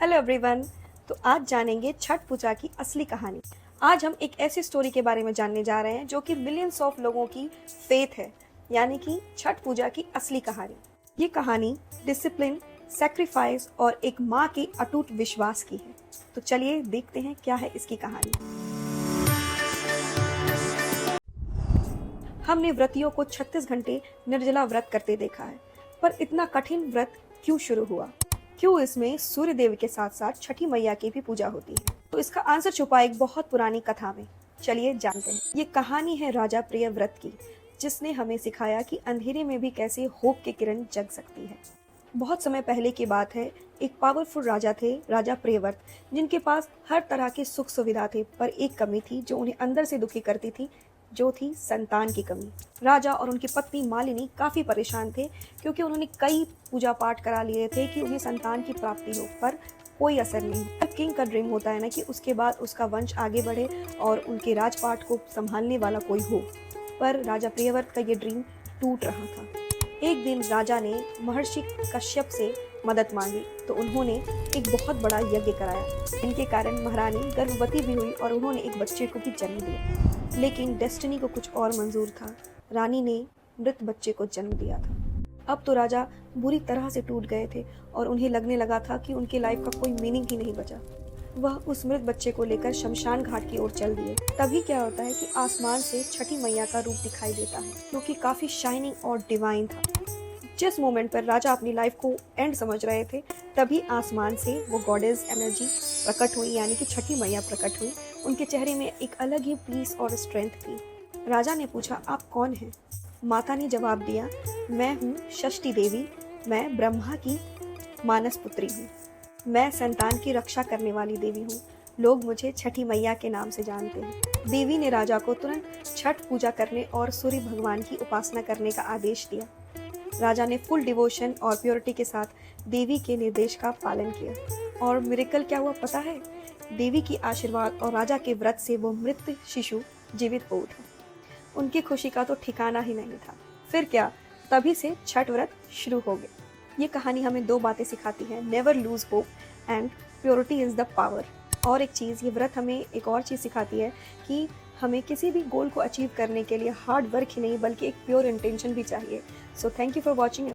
Hello everyone. तो आज जानेंगे छठ पूजा की असली कहानी। आज हम एक ऐसी स्टोरी के बारे में जानने जा रहे हैं जो कि मिलियंस ऑफ लोगों की फेथ है, यानी कि छठ पूजा की असली कहानी। ये कहानी डिसिप्लिन, सैक्रिफाइस और एक माँ के अटूट विश्वास की है। तो चलिए देखते हैं क्या है इसकी कहानी। हमने व्रतियों को 36 घंटे निर्जला व्रत करते देखा है, पर इतना कठिन व्रत क्यों शुरू हुआ? क्यों इसमें सूर्य देव के साथ साथ छठी मैया की भी पूजा होती है? तो इसका आंसर छुपा एक बहुत पुरानी कथा में। चलिए जानते हैं। ये कहानी है राजा प्रियव्रत की, जिसने हमें सिखाया कि अंधेरे में भी कैसे होप की किरण जग सकती है। बहुत समय पहले की बात है। एक पावरफुल राजा थे, राजा प्रियव्रत, जिनके पास हर तरह के सुख सुविधा थे, पर एक कमी थी जो उन्हें अंदर से दुखी करती थी, जो थी संतान की कमी। राजा और उनकी पत्नी मालिनी काफी परेशान थे, क्योंकि उन्होंने कई पूजा पाठ करा लिए थे कि उन्हें संतान की प्राप्ति हो, पर कोई असर नहीं। किंग का ड्रीम होता है ना कि उसके बाद उसका वंश आगे बढ़े और उनके राजपाट को संभालने वाला कोई हो, पर राजा प्रियव्रत का ये ड्रीम टूट रहा था। एक दिन राजा ने महर्षि कश्यप से मदद मांगी, तो उन्होंने एक बहुत बड़ा यज्ञ कराया। इनके कारण महारानी गर्भवती भी हुई और उन्होंने एक बच्चे को भी जन्म दिया। लेकिन डेस्टिनी को कुछ और मंजूर था। रानी ने मृत बच्चे को जन्म दिया था। अब तो राजा बुरी तरह से टूट गए थे और उन्हें लगने लगा था कि उनकी लाइफ का कोई मीनिंग ही नहीं बचा। वह उस मृत बच्चे को लेकर शमशान घाट की ओर चल दिए। तभी क्या होता है कि आसमान से छठी मैया का रूप दिखाई देता है, जो कि काफी शाइनिंग और डिवाइन था। जिस मोमेंट पर राजा अपनी लाइफ को एंड समझ रहे थे, तभी आसमान से वो गॉडेस एनर्जी प्रकट हुई, यानी कि छठी मैया प्रकट हुई। उनके चेहरे में एक अलग ही पीस और स्ट्रेंथ थी। राजा ने पूछा, आप कौन हैं? माता ने जवाब दिया, मैं हूँ षष्ठी देवी। मैं ब्रह्मा की मानस पुत्री हूँ। मैं संतान की रक्षा करने वाली देवी हूँ। लोग मुझे छठी मैया के नाम से जानते हैं। देवी ने राजा को तुरंत छठ पूजा करने और सूर्य भगवान की उपासना करने का आदेश दिया। राजा ने फुल डिवोशन और प्योरिटी के साथ देवी के निर्देश का पालन किया। और मिरेकल क्या हुआ पता है? देवी की आशीर्वाद और राजा के व्रत से वो मृत शिशु जीवित हो उठा। उनकी खुशी का तो ठिकाना ही नहीं था। फिर क्या, तभी से छठ व्रत शुरू हो गया। ये कहानी हमें दो बातें सिखाती है, never lose hope and purity is the power. और एक चीज़, ये व्रत हमें एक और चीज़ सिखाती है कि हमें किसी भी गोल को अचीव करने के लिए हार्ड वर्क ही नहीं, बल्कि एक प्योर इंटेंशन भी चाहिए। So thank you for watching.